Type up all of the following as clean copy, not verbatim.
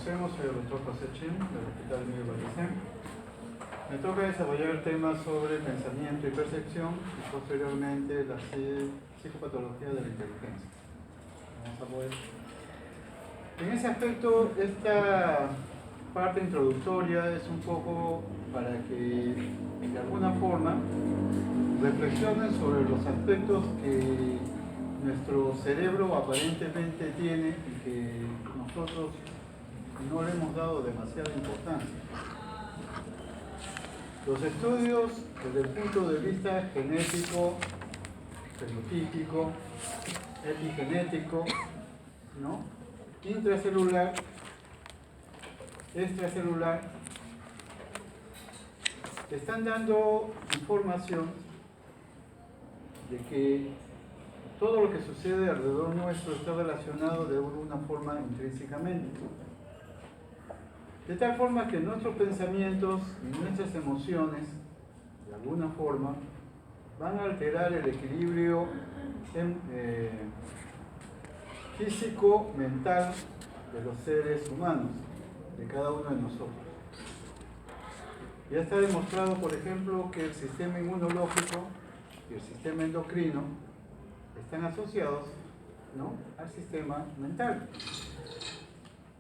Soy el doctor José Chin, del Hospital Miguel Vallecén. Me toca desarrollar el tema sobre pensamiento y percepción y posteriormente la psicopatología de la inteligencia. Vamos a ver. En ese aspecto, esta parte introductoria es un poco para que de alguna forma reflexionen sobre los aspectos que nuestro cerebro aparentemente tiene y que nosotros no le hemos dado demasiada importancia. Los estudios desde el punto de vista genético, fenotípico, epigenético, ¿no?, intracelular, extracelular, están dando información de que todo lo que sucede alrededor nuestro está relacionado de alguna forma intrínsecamente. De tal forma que nuestros pensamientos y nuestras emociones, de alguna forma, van a alterar el equilibrio físico, mental de los seres humanos, de cada uno de nosotros. Ya está demostrado, por ejemplo, que el sistema inmunológico y el sistema endocrino están asociados, ¿no?, al sistema mental.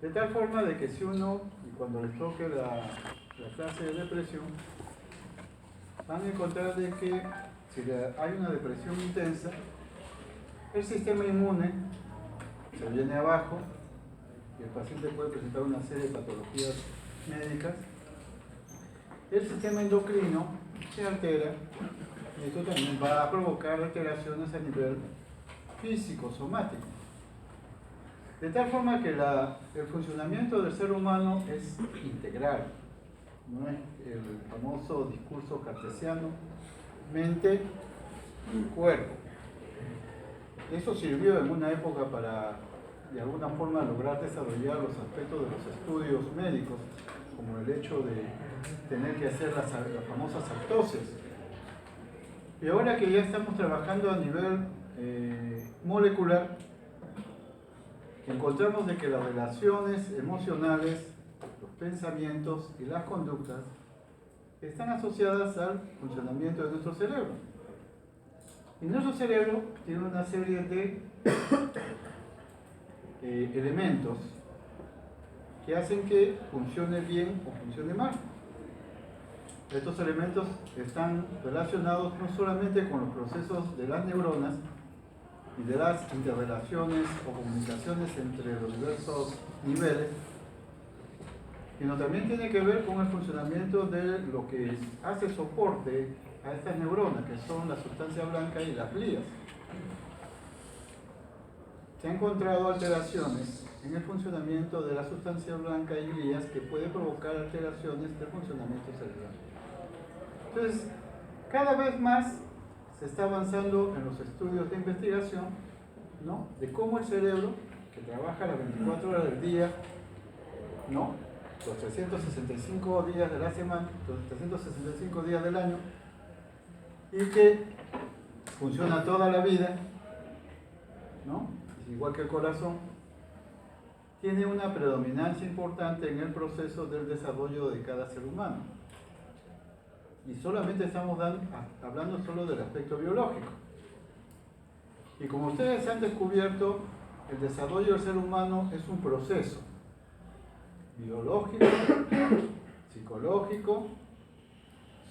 De tal forma de que si uno, y cuando les toque la clase de depresión, van a encontrar de que si hay una depresión intensa, el sistema inmune se viene abajo y el paciente puede presentar una serie de patologías médicas. El sistema endocrino se altera y esto también va a provocar alteraciones a nivel físico, somático. De tal forma que el funcionamiento del ser humano es integral, no es el famoso discurso cartesiano, mente, cuerpo. Eso sirvió en una época para, de alguna forma, lograr desarrollar los aspectos de los estudios médicos, como el hecho de tener que hacer las famosas autopsias. Y ahora que ya estamos trabajando a nivel molecular, encontramos de que las relaciones emocionales, los pensamientos y las conductas están asociadas al funcionamiento de nuestro cerebro. Y nuestro cerebro tiene una serie de elementos que hacen que funcione bien o funcione mal. Estos elementos están relacionados no solamente con los procesos de las neuronas y de las interrelaciones o comunicaciones entre los diversos niveles, sino también tiene que ver con el funcionamiento de lo que hace soporte a estas neuronas, que son la sustancia blanca y las glías. Se han encontrado alteraciones en el funcionamiento de la sustancia blanca y glías que puede provocar alteraciones del funcionamiento cerebral. Entonces, cada vez más se está avanzando en los estudios de investigación, ¿no?, de cómo el cerebro, que trabaja las 24 horas del día, ¿no?, los 365 días de la semana, los 365 días del año, y que funciona toda la vida, ¿no?, igual que el corazón, tiene una predominancia importante en el proceso del desarrollo de cada ser humano. Y solamente estamos hablando solo del aspecto biológico. Y como ustedes han descubierto, el desarrollo del ser humano es un proceso biológico, psicológico,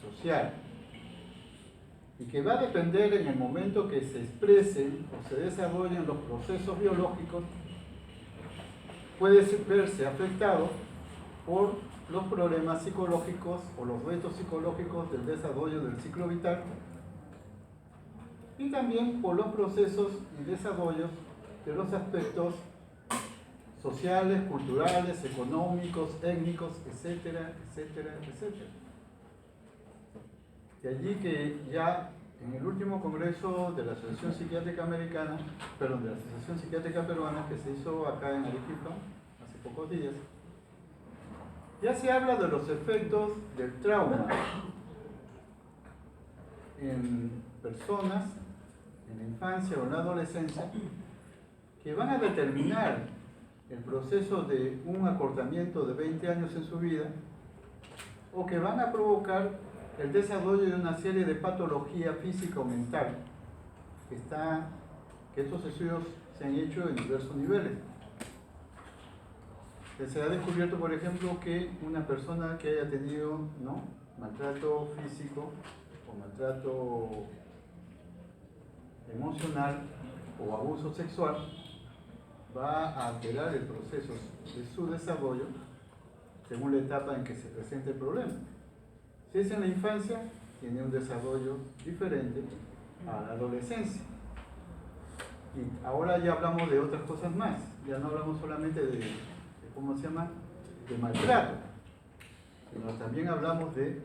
social, y que va a depender en el momento que se expresen o se desarrollen los procesos biológicos, puede verse afectado por los problemas psicológicos o los retos psicológicos del desarrollo del ciclo vital, y también por los procesos y desarrollos de los aspectos sociales, culturales, económicos, étnicos, etcétera, etcétera, etcétera. De allí que ya en el último congreso de la Asociación Psiquiátrica Americana, perdón, de la Asociación Psiquiátrica Peruana, que se hizo acá en Arequipa hace pocos días, ya se habla de los efectos del trauma en personas en la infancia o en la adolescencia que van a determinar el proceso de un acortamiento de 20 años en su vida, o que van a provocar el desarrollo de una serie de patología física o mental que estos estudios se han hecho en diversos niveles. Se ha descubierto, por ejemplo, que una persona que haya tenido, ¿no?, maltrato físico o maltrato emocional o abuso sexual va a alterar el proceso de su desarrollo según la etapa en que se presente el problema. Si es en la infancia, tiene un desarrollo diferente a la adolescencia. Y ahora ya hablamos de otras cosas más, ya no hablamos solamente de ¿cómo se llama?, de maltrato, sino también hablamos de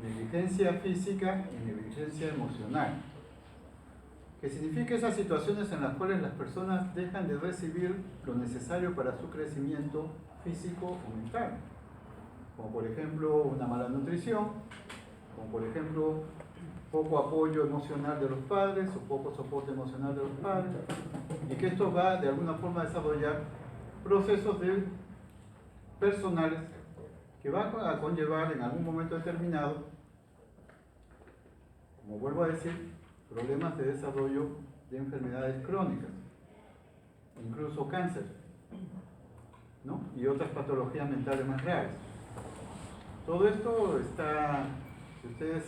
negligencia física y negligencia emocional, que significa esas situaciones en las cuales las personas dejan de recibir lo necesario para su crecimiento físico o mental, como por ejemplo una mala nutrición, como por ejemplo poco apoyo emocional de los padres o poco soporte emocional de los padres, y que esto va de alguna forma a desarrollar procesos personales que van a conllevar en algún momento determinado, como vuelvo a decir, problemas de desarrollo de enfermedades crónicas, incluso cáncer, ¿no?, y otras patologías mentales más graves. Todo esto está, si ustedes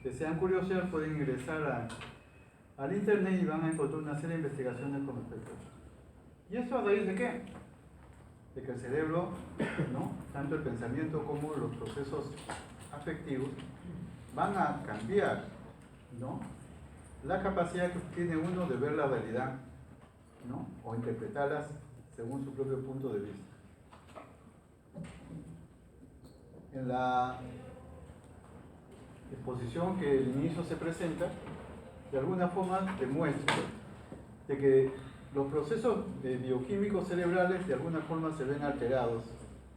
desean curiosear, pueden ingresar al internet y van a encontrar una serie de investigaciones con respecto a esto. ¿Y esto a raíz de qué? De que el cerebro, ¿no?, tanto el pensamiento como los procesos afectivos, van a cambiar, ¿no?, la capacidad que tiene uno de ver la realidad, ¿no?, o interpretarlas según su propio punto de vista. En la exposición que al inicio se presenta, de alguna forma demuestra de que los procesos bioquímicos cerebrales de alguna forma se ven alterados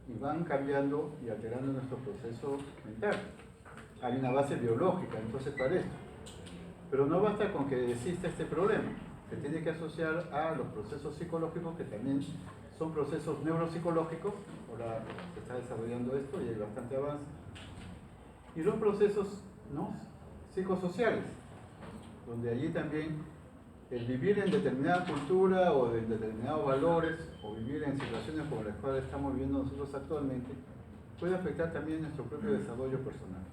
y van cambiando y alterando nuestro proceso mental. Hay una base biológica entonces para esto, pero no basta con que exista este problema, se tiene que asociar a los procesos psicológicos, que también son procesos neuropsicológicos. Ahora se está desarrollando esto y hay bastante avance, y los procesos, ¿no?, psicosociales, donde allí también el vivir en determinada cultura o de determinados valores, o vivir en situaciones como las cuales estamos viviendo nosotros actualmente, puede afectar también nuestro propio desarrollo personal.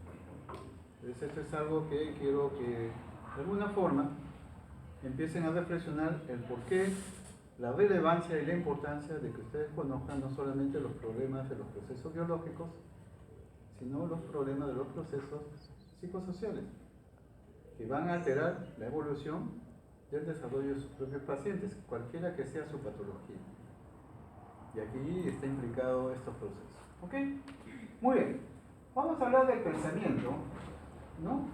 Entonces esto es algo que quiero que de alguna forma empiecen a reflexionar el por qué, la relevancia y la importancia de que ustedes conozcan no solamente los problemas de los procesos biológicos, sino los problemas de los procesos psicosociales, que van a alterar la evolución del desarrollo de sus propios pacientes, cualquiera que sea su patología. Y aquí está implicado estos procesos. ¿Ok? Muy bien. Vamos a hablar del pensamiento, ¿no?,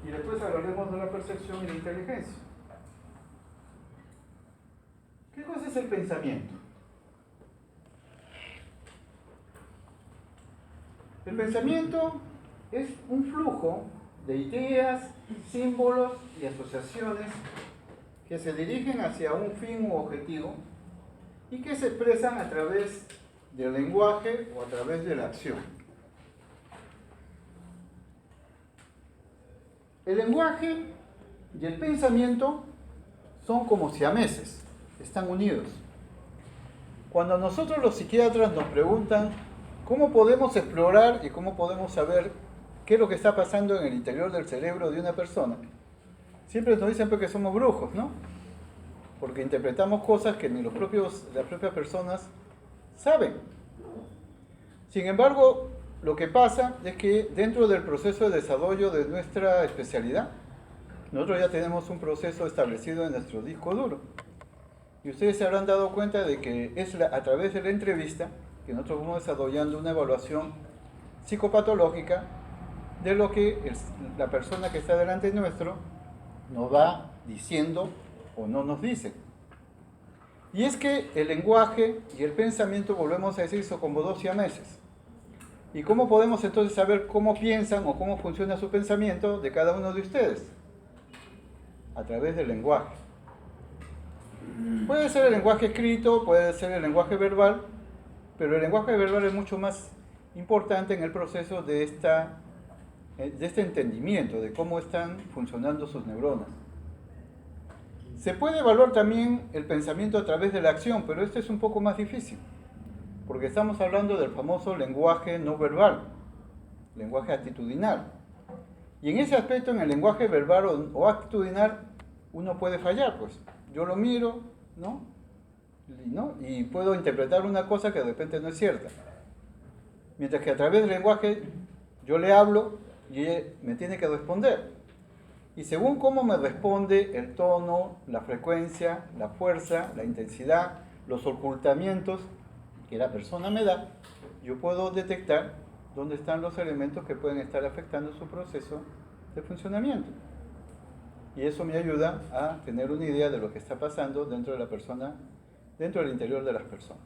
y después hablaremos de la percepción y la inteligencia. ¿Qué cosa es el pensamiento? El pensamiento es un flujo de ideas, símbolos y asociaciones que se dirigen hacia un fin u objetivo y que se expresan a través del lenguaje o a través de la acción. El lenguaje y el pensamiento son como siameses, están unidos. Cuando nosotros los psiquiatras nos preguntan cómo podemos explorar y cómo podemos saber qué es lo que está pasando en el interior del cerebro de una persona, siempre nos dicen que somos brujos, ¿no? Porque interpretamos cosas que ni las propias personas saben. Sin embargo, lo que pasa es que dentro del proceso de desarrollo de nuestra especialidad, nosotros ya tenemos un proceso establecido en nuestro disco duro. Y ustedes se habrán dado cuenta de que es a través de la entrevista que nosotros vamos desarrollando una evaluación psicopatológica de lo que la persona que está delante nuestro nos va diciendo o no nos dice. Y es que el lenguaje y el pensamiento, volvemos a decir, son como dos siameses. ¿Y cómo podemos entonces saber cómo piensan o cómo funciona su pensamiento de cada uno de ustedes? A través del lenguaje. Puede ser el lenguaje escrito, puede ser el lenguaje verbal, pero el lenguaje verbal es mucho más importante en el proceso de este entendimiento, de cómo están funcionando sus neuronas. Se puede evaluar también el pensamiento a través de la acción, pero esto es un poco más difícil, porque estamos hablando del famoso lenguaje no verbal, lenguaje actitudinal. Y en ese aspecto, en el lenguaje verbal o actitudinal, uno puede fallar, pues. Yo lo miro, ¿no? Y puedo interpretar una cosa que de repente no es cierta. Mientras que a través del lenguaje yo le hablo y él me tiene que responder. Y según cómo me responde, el tono, la frecuencia, la fuerza, la intensidad, los ocultamientos que la persona me da, yo puedo detectar dónde están los elementos que pueden estar afectando su proceso de funcionamiento. Y eso me ayuda a tener una idea de lo que está pasando dentro de la persona, dentro del interior de las personas.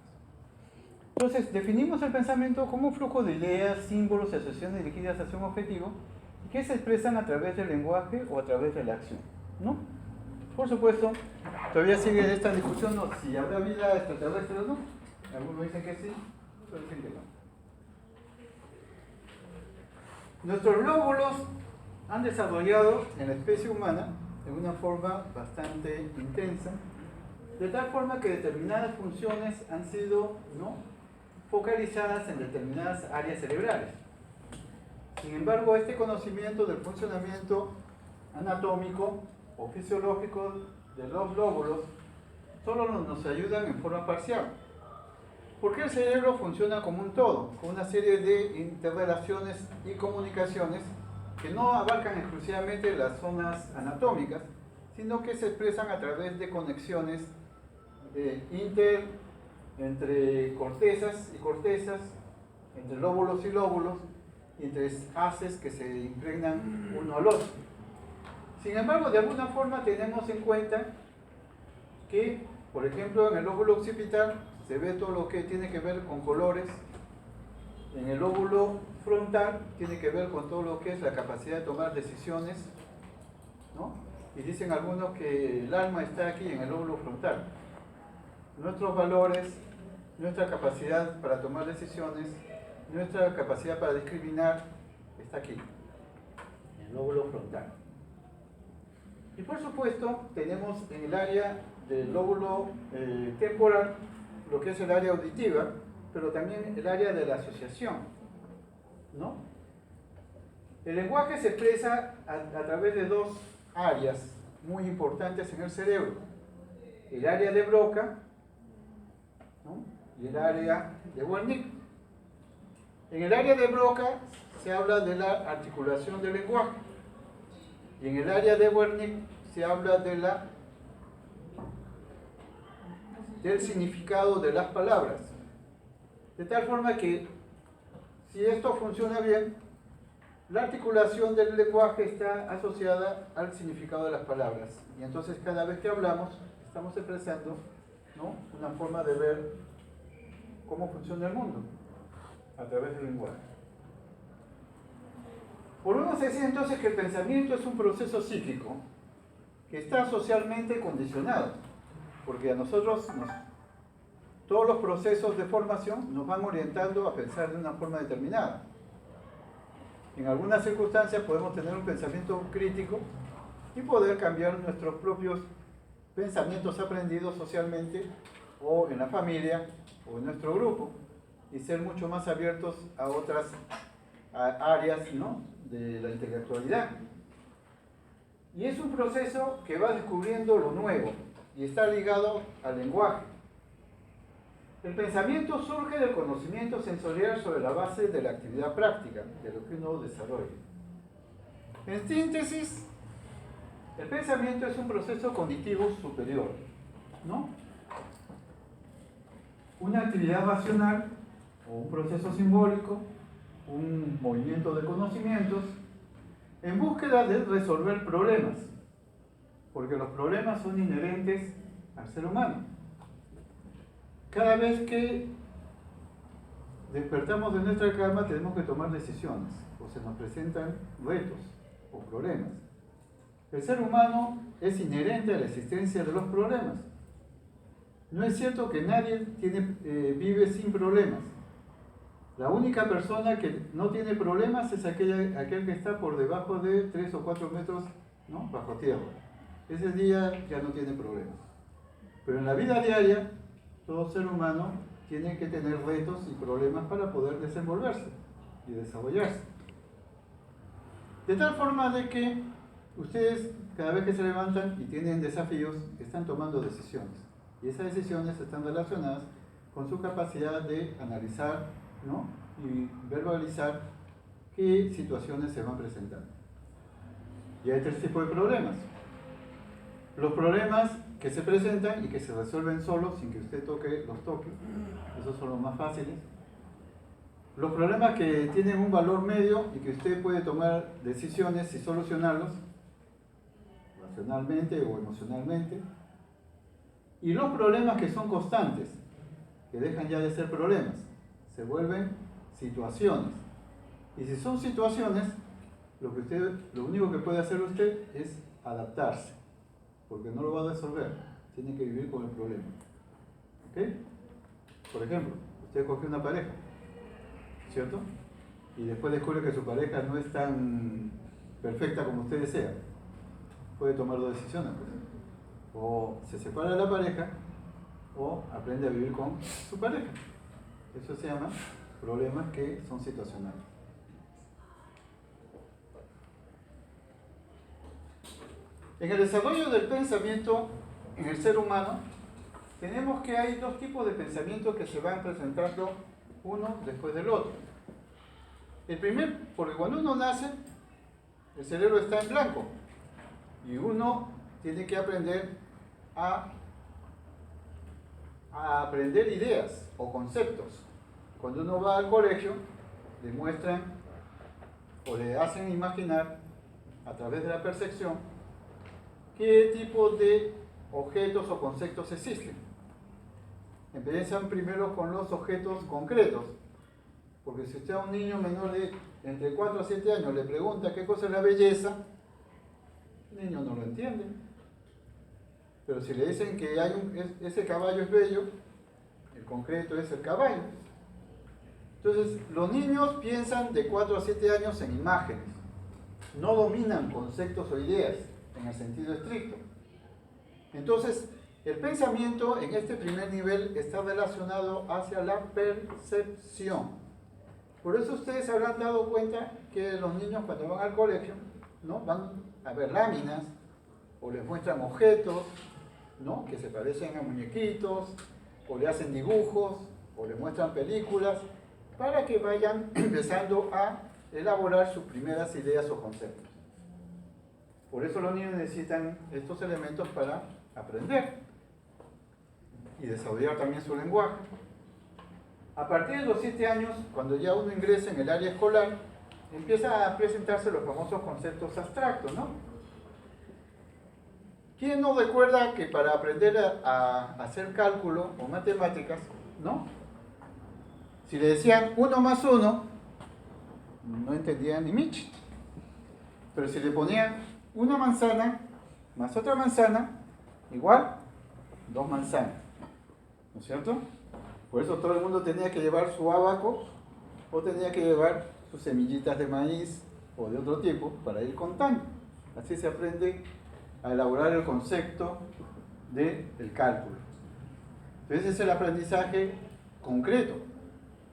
Entonces, definimos el pensamiento como un flujo de ideas, símbolos y asociaciones dirigidas hacia un objetivo que se expresan a través del lenguaje o a través de la acción, ¿no? Por supuesto, todavía sigue esta discusión, ¿no? Si habrá vida extraterrestre o no. Algunos dicen que sí, otros dicen que no. Nuestros lóbulos han desarrollado en la especie humana de una forma bastante intensa, de tal forma que determinadas funciones han sido, ¿no?, focalizadas en determinadas áreas cerebrales. Sin embargo, este conocimiento del funcionamiento anatómico o fisiológico de los lóbulos solo nos ayudan en forma parcial, porque el cerebro funciona como un todo, con una serie de interrelaciones y comunicaciones que no abarcan exclusivamente las zonas anatómicas, sino que se expresan a través de conexiones entre cortezas y cortezas, entre lóbulos y lóbulos, y entre haces que se impregnan uno al otro. Sin embargo, de alguna forma tenemos en cuenta que, por ejemplo, en el lóbulo occipital se ve todo lo que tiene que ver con colores, en el lóbulo frontal tiene que ver con todo lo que es la capacidad de tomar decisiones, ¿no? Y dicen algunos que el alma está aquí en el lóbulo frontal. Nuestros valores, nuestra capacidad para tomar decisiones, nuestra capacidad para discriminar está aquí, en el lóbulo frontal. Y por supuesto tenemos en el área del lóbulo temporal lo que es el área auditiva, pero también el área de la asociación, ¿no? El lenguaje se expresa a través de dos áreas muy importantes en el cerebro: el área de Broca, ¿no?, y el área de Wernicke. En el área de Broca se habla de la articulación del lenguaje, y en el área de Wernicke se habla del significado de las palabras. De tal forma que, si esto funciona bien, la articulación del lenguaje está asociada al significado de las palabras. Y entonces cada vez que hablamos, estamos expresando, ¿no?, una forma de ver cómo funciona el mundo a través del lenguaje. Por uno se dice entonces que el pensamiento es un proceso psíquico que está socialmente condicionado, porque a nosotros todos los procesos de formación nos van orientando a pensar de una forma determinada. En algunas circunstancias podemos tener un pensamiento crítico y poder cambiar nuestros propios pensamientos aprendidos socialmente o en la familia o en nuestro grupo, y ser mucho más abiertos a otras áreas, ¿no?, de la intelectualidad. Y es un proceso que va descubriendo lo nuevo y está ligado al lenguaje. El pensamiento surge del conocimiento sensorial sobre la base de la actividad práctica, de lo que uno desarrolla. En síntesis, el pensamiento es un proceso cognitivo superior, ¿no? Una actividad racional o un proceso simbólico, un movimiento de conocimientos en búsqueda de resolver problemas, porque los problemas son inherentes al ser humano. Cada vez que despertamos de nuestra cama tenemos que tomar decisiones, o se nos presentan retos o problemas. El ser humano es inherente a la existencia de los problemas. No es cierto que nadie vive sin problemas. La única persona que no tiene problemas es aquel que está por debajo de 3 o 4 metros, ¿no?, bajo tierra. Ese día ya no tiene problemas. Pero en la vida diaria, todo ser humano tiene que tener retos y problemas para poder desenvolverse y desarrollarse. De tal forma de que Ustedes, cada vez que se levantan y tienen desafíos, están tomando decisiones. Y esas decisiones están relacionadas con su capacidad de analizar, ¿no?, y verbalizar qué situaciones se van presentando. Y hay tres tipos de problemas. Los problemas que se presentan y que se resuelven solos sin que usted los toque, esos son los más fáciles. Los problemas que tienen un valor medio y que usted puede tomar decisiones y solucionarlos racionalmente o emocionalmente. Y los problemas que son constantes, que dejan ya de ser problemas, se vuelven situaciones. Y si son situaciones, lo único que puede hacer usted es adaptarse, porque no lo va a resolver, tiene que vivir con el problema. ¿Ok? Por ejemplo, usted coge una pareja, ¿cierto? Y después descubre que su pareja no es tan perfecta como usted desea. Puede tomar dos decisiones, pues. O se separa de la pareja, o aprende a vivir con su pareja. Eso se llama problemas que son situacionales. En el desarrollo del pensamiento en el ser humano, tenemos que hay dos tipos de pensamientos que se van presentando uno después del otro. El primer, porque cuando uno nace, el cerebro está en blanco y uno tiene que aprender a aprender ideas o conceptos. Cuando uno va al colegio, le muestran o le hacen imaginar a través de la percepción qué tipo de objetos o conceptos existen. Empiezan primero con los objetos concretos, porque si usted a un niño menor de entre 4 a 7 años le pregunta qué cosa es la belleza, el niño no lo entiende. Pero si le dicen que ese caballo es bello, el concreto es el caballo. Entonces, los niños piensan de 4 a 7 años en imágenes, no dominan conceptos o ideas en el sentido estricto. Entonces, el pensamiento en este primer nivel está relacionado hacia la percepción. Por eso ustedes habrán dado cuenta que los niños cuando van al colegio, ¿no?, van a ver láminas o les muestran objetos, ¿no?, que se parecen a muñequitos, o le hacen dibujos, o le muestran películas, para que vayan empezando a elaborar sus primeras ideas o conceptos. Por eso los niños necesitan estos elementos para aprender y desarrollar también su lenguaje. A partir de los 7 años, cuando ya uno ingresa en el área escolar, empieza a presentarse los famosos conceptos abstractos, ¿no? ¿Quién no recuerda que para aprender a hacer cálculo o matemáticas, ¿no?, si le decían 1 más 1, no entendía ni Mitch. Pero si le ponían una manzana más otra manzana, igual 2 manzanas, ¿no es cierto? Por eso todo el mundo tenía que llevar su abaco o tenía que llevar sus semillitas de maíz o de otro tipo para ir contando. Así se aprende a elaborar el concepto del cálculo. Entonces ese es el aprendizaje concreto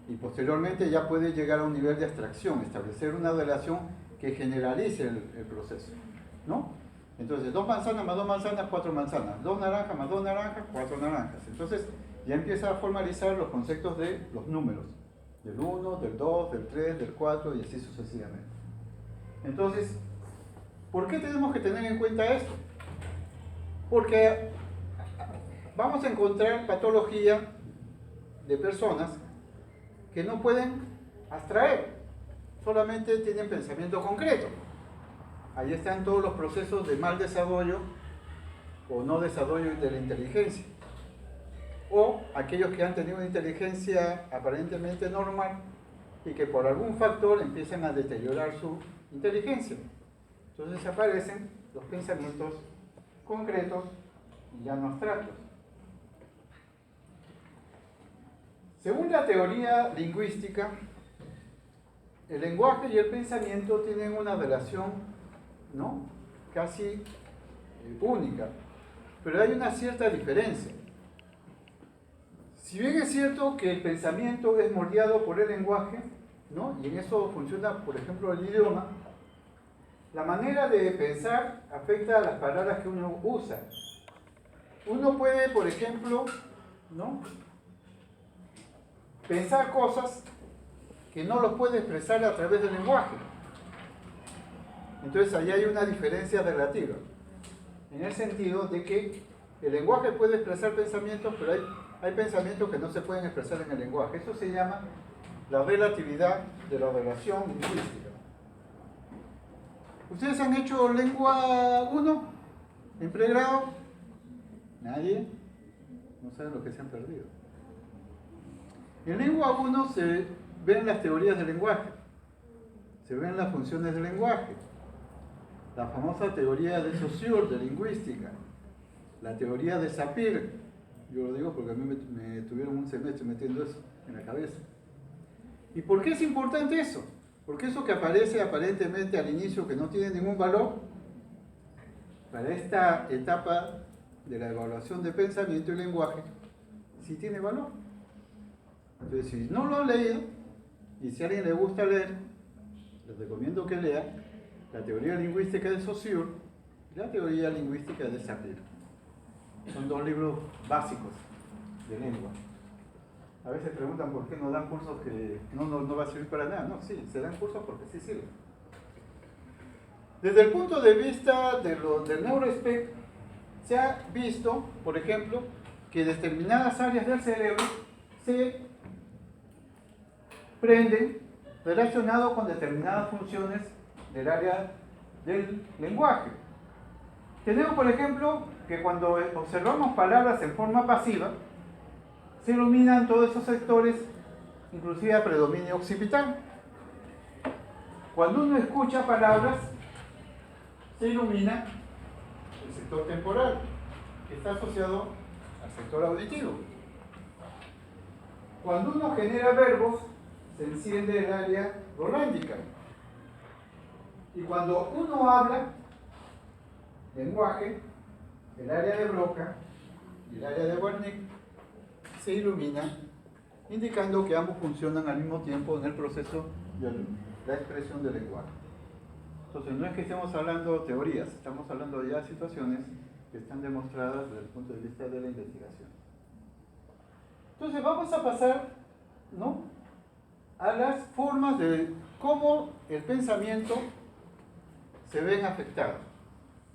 y posteriormente ya puede llegar a un nivel de abstracción, establecer una relación que generalice el proceso, ¿no? Entonces 2 manzanas más 2 manzanas, 4 manzanas, 2 naranjas más 2 naranjas, 4 naranjas. Entonces ya empieza a formalizar los conceptos de los números, del 1, del 2, del 3, del 4 y así sucesivamente. Entonces, ¿por qué tenemos que tener en cuenta esto? Porque vamos a encontrar patología de personas que no pueden abstraer, solamente tienen pensamiento concreto. Ahí están todos los procesos de mal desarrollo o no desarrollo de la inteligencia. O aquellos que han tenido una inteligencia aparentemente normal y que por algún factor empiezan a deteriorar su inteligencia. Entonces aparecen los pensamientos concretos y ya no abstractos. Según la teoría lingüística, el lenguaje y el pensamiento tienen una relación, ¿no?, casi única, pero hay una cierta diferencia. Si bien es cierto que el pensamiento es moldeado por el lenguaje, ¿no?, y en eso funciona, por ejemplo, el idioma, la manera de pensar afecta a las palabras que uno usa. Uno puede, por ejemplo, ¿no?, pensar cosas que no los puede expresar a través del lenguaje. Entonces ahí hay una diferencia relativa, en el sentido de que el lenguaje puede expresar pensamientos, pero hay pensamientos que no se pueden expresar en el lenguaje. Eso se llama la relatividad de la relación lingüística. ¿Ustedes han hecho lengua 1 en pregrado? ¿Nadie? No saben lo que se han perdido. En lengua 1 se ven las teorías del lenguaje, se ven las funciones del lenguaje, la famosa teoría de Saussure de lingüística, la teoría de Sapir. Yo lo digo porque a mí me tuvieron un semestre metiendo eso en la cabeza. ¿Y por qué es importante eso? Porque eso que aparece aparentemente al inicio, que no tiene ningún valor, para esta etapa de la evaluación de pensamiento y lenguaje, sí tiene valor. Entonces, si no lo han leído, y si a alguien le gusta leer, les recomiendo que lea la teoría lingüística de Saussure y la teoría lingüística de Sapir. Son dos libros básicos de lengua. A veces preguntan por qué no dan cursos que no va a servir para nada. No, sí, se dan cursos porque sí sirven. Desde el punto de vista del neurospec, se ha visto, por ejemplo, que determinadas áreas del cerebro se prenden relacionados con determinadas funciones del área del lenguaje. Tenemos, por ejemplo, que cuando observamos palabras en forma pasiva, se iluminan todos esos sectores, inclusive a predominio occipital. Cuando uno escucha palabras, se ilumina el sector temporal, que está asociado al sector auditivo. Cuando uno genera verbos, se enciende el área rolándica. Y cuando uno habla, lenguaje, el área de Broca y el área de Wernicke se ilumina, indicando que ambos funcionan al mismo tiempo en el proceso de la expresión del lenguaje. Entonces, no es que estemos hablando de teorías, estamos hablando ya de situaciones que están demostradas desde el punto de vista de la investigación. Entonces, vamos a pasar, ¿no?, a las formas de cómo el pensamiento se ven afectados.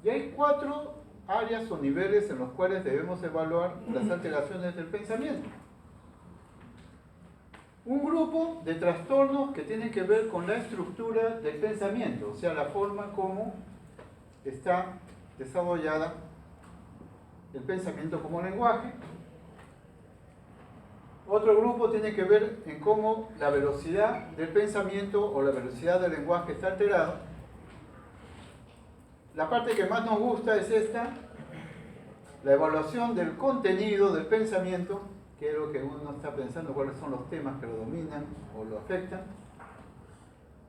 Y hay 4 áreas o niveles en los cuales debemos evaluar las alteraciones del pensamiento. Un grupo de trastornos que tienen que ver con la estructura del pensamiento, o sea, la forma como está desarrollada el pensamiento como lenguaje. Otro grupo tiene que ver en cómo la velocidad del pensamiento o la velocidad del lenguaje está alterada. La parte que más nos gusta es esta, la evaluación del contenido del pensamiento, que es lo que uno está pensando, cuáles son los temas que lo dominan o lo afectan.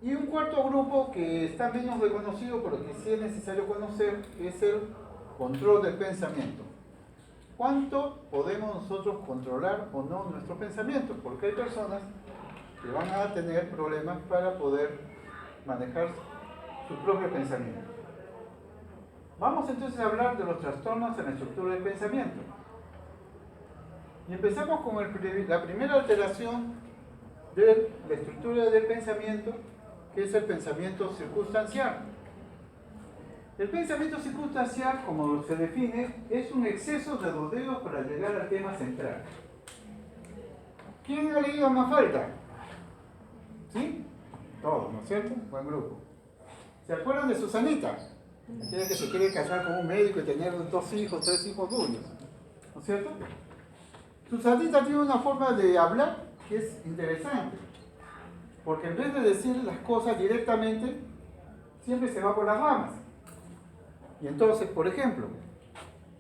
Y un cuarto grupo que está menos reconocido, pero que sí es necesario conocer, es el control del pensamiento. ¿Cuánto podemos nosotros controlar o no nuestros pensamientos? Porque hay personas que van a tener problemas para poder manejar su propio pensamiento. Vamos entonces a hablar de los trastornos en la estructura del pensamiento. Y empezamos con la primera alteración de la estructura del pensamiento, que es el pensamiento circunstancial. El pensamiento circunstancial, como se define, es un exceso de rodeos para llegar al tema central. ¿Quién ha leído a Mafalda? ¿Sí? Todos, ¿no es cierto? Buen grupo. ¿Se acuerdan de Susanita? Aquella que se quiere casar con un médico y tener 2 hijos, 3 hijos duros, ¿no es cierto? Susanita tiene una forma de hablar que es interesante, porque en vez de decir las cosas directamente, siempre se va por las ramas. Y entonces, por ejemplo,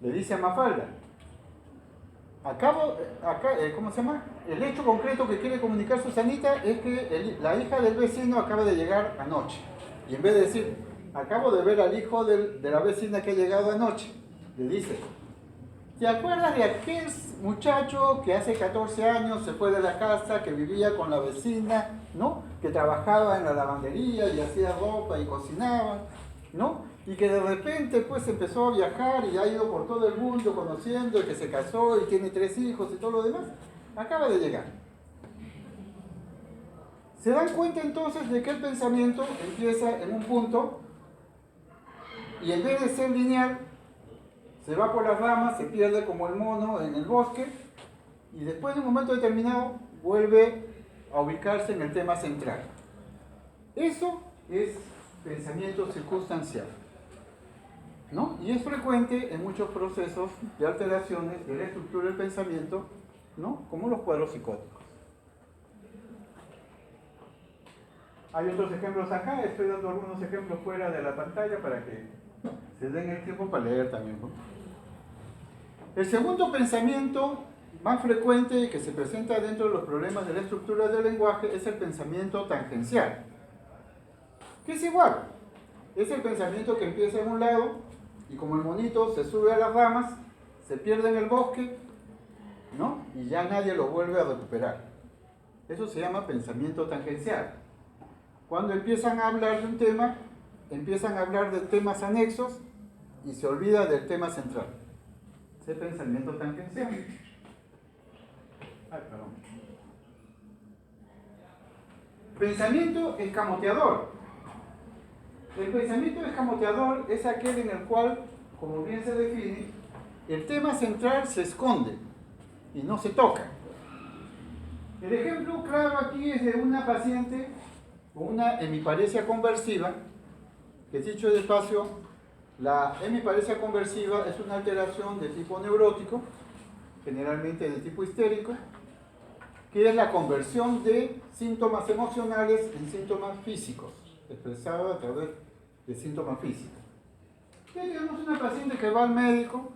le dice a Mafalda, ¿cómo se llama? El hecho concreto que quiere comunicar Susanita es que la hija del vecino acaba de llegar anoche. Y en vez de decir, acabo de ver al hijo de la vecina que ha llegado anoche, le dice, ¿te acuerdas de aquel muchacho que hace 14 años se fue de la casa, que vivía con la vecina, ¿no?, que trabajaba en la lavandería y hacía ropa y cocinaba? ¿no? Y que de repente pues empezó a viajar y ha ido por todo el mundo conociendo, y que se casó y tiene 3 hijos y todo lo demás, acaba de llegar. Se dan cuenta entonces de que el pensamiento empieza en un punto y en vez de ser lineal, se va por las ramas, se pierde como el mono en el bosque y después de un momento determinado vuelve a ubicarse en el tema central. Eso es pensamiento circunstancial, ¿no? Y es frecuente en muchos procesos de alteraciones de la estructura del pensamiento, ¿no? Como los cuadros psicóticos. Hay otros ejemplos acá, estoy dando algunos ejemplos fuera de la pantalla para que se den el tiempo para leer también, ¿no? El segundo pensamiento más frecuente que se presenta dentro de los problemas de la estructura del lenguaje es el pensamiento tangencial, que es igual, es el pensamiento que empieza en un lado y como el monito se sube a las ramas, se pierde en el bosque, ¿no? Y ya nadie lo vuelve a recuperar. Eso se llama pensamiento tangencial. Cuando empiezan a hablar de un tema, empiezan a hablar de temas anexos y se olvida del tema central. Ese pensamiento tangencial. Ay, perdón. Pensamiento escamoteador. El pensamiento escamoteador es aquel en el cual, como bien se define, el tema central se esconde y no se toca. El ejemplo claro aquí es de una paciente con una hemiparesia conversiva, que dicho de paso, la hemiparesia conversiva es una alteración de tipo neurótico, generalmente de tipo histérico, que es la conversión de síntomas emocionales en síntomas físicos, expresado a través de síntomas físicos. Ya tenemos una paciente que va al médico,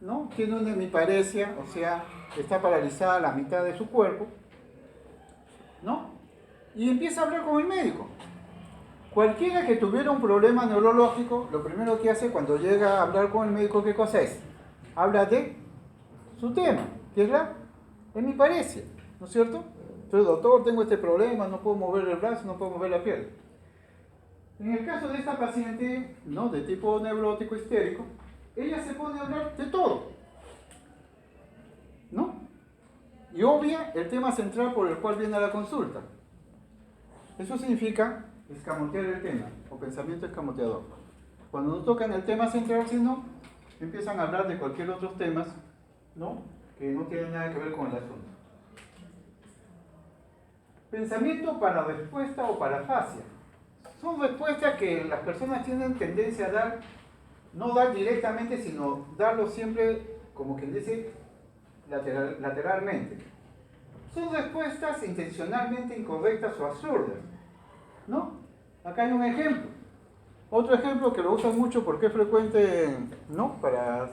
¿no? Tiene una hemiparesia, o sea, está paralizada la mitad de su cuerpo, ¿no? Y empieza a hablar con el médico. Cualquiera que tuviera un problema neurológico, lo primero que hace cuando llega a hablar con el médico, ¿qué cosa es? Habla de su tema, que es la hemiparesia, ¿no es cierto? Entonces, doctor, tengo este problema, no puedo mover el brazo, no puedo mover la pierna. En el caso de esta paciente, ¿no? De tipo neurótico histérico, ella se pone a hablar de todo, ¿no? Y obvia el tema central por el cual viene a la consulta. Eso significa escamotear el tema, o pensamiento escamoteador. Cuando no tocan el tema central, sino empiezan a hablar de cualquier otro temas, ¿no? Que no tienen nada que ver con el asunto. Pensamiento para respuesta o parafasia. Son respuestas que las personas tienen tendencia a dar, no dar directamente, sino darlo siempre, como quien dice, lateralmente. Son respuestas intencionalmente incorrectas o absurdas, ¿no? Acá hay un ejemplo. Otro ejemplo que lo usan mucho porque es frecuente, ¿no? Para